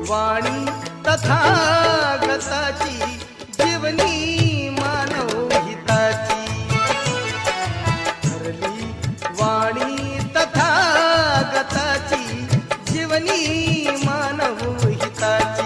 वाणी तथागताची जीवनी मानव हिताची ठरली वाणी तथागताची जीवनी मानव हिताची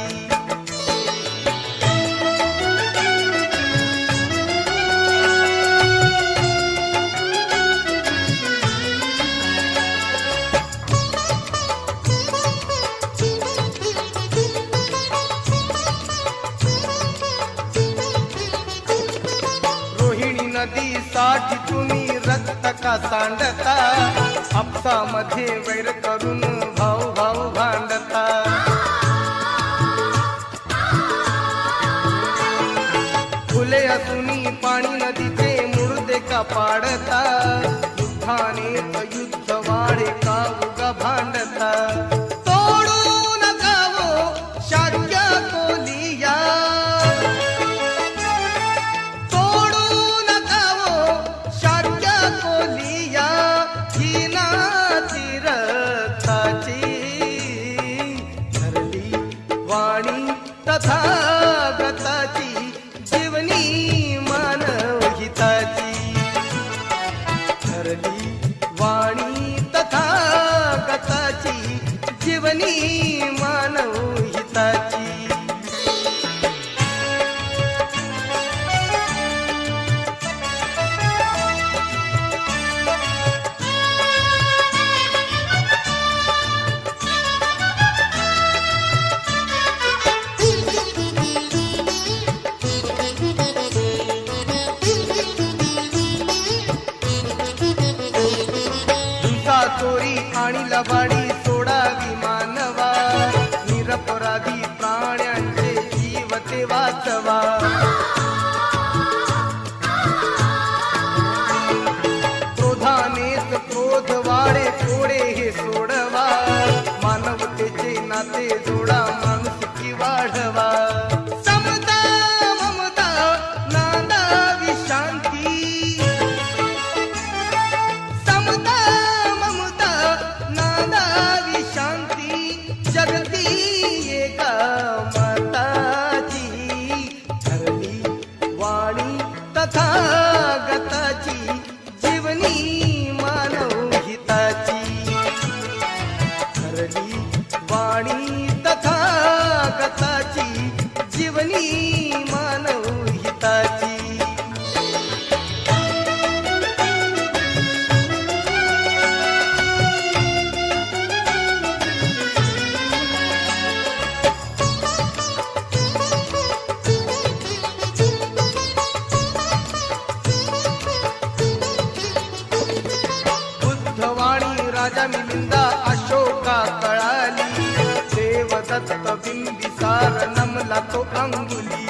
नदी साठी तुम्ही रक्त का सांडता आपसामध्ये वैर करून भाऊ भाऊ भांडता फुले असूनी पाणी नदीचे मुर्दे का पाडता युद्धाने युद्ध वाढे का उगा भांडता तोडू नका वो शाक्य कोलिया तथागताची जीवनी मानव हिताची ठरली वाणी तथागताची जीवनी मानव हिताची चोरी आणि लबाडी सोडावी मानवा निरपराधी प्राण्यांचे जीव ते वाचवा क्रोधानेच क्रोध वाढे थोडे हे सोडवा मानवतेचे नाते जोडा माणुसकी वाढवा समता ममता नांदा विशांती जगती एका माताची ठरली वाणी तथागताची जीवनी मानव हिताची ठरली वाणी तथागताची जीवनी मानव हिताची राजा मिलिंदा अशोका कळाली देवदत्त बिंबिसार नमला तो अंगुली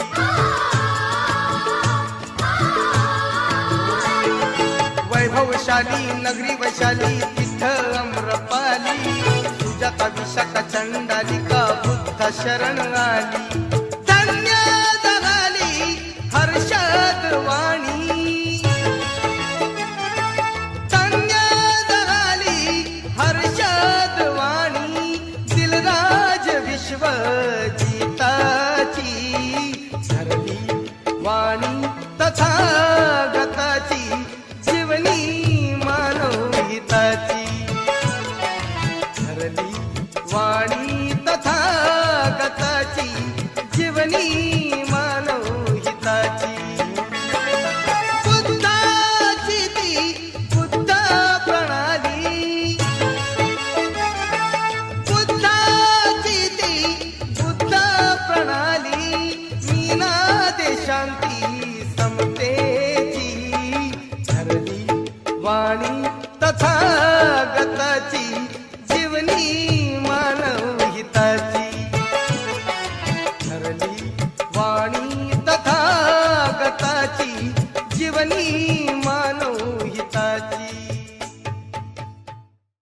वैभवशाली नगरी वैशाली तिथ अम्रपाली सुजाता विशाखा चंडालिका बुद्ध शरण आली धन्य झाली हर्षद वाणी जीताची ठरली वाणी तथागताची जीवनी मानव हिताची ठरली वाणी तथागताची जीवनी मानव हिताची बुद्धाची ती बुद्ध प्रणाली शांती समतेची ठरली वाणी तथागताची जीवनी मानव हिताची ठरली वाणी तथागताची जीवनी मानव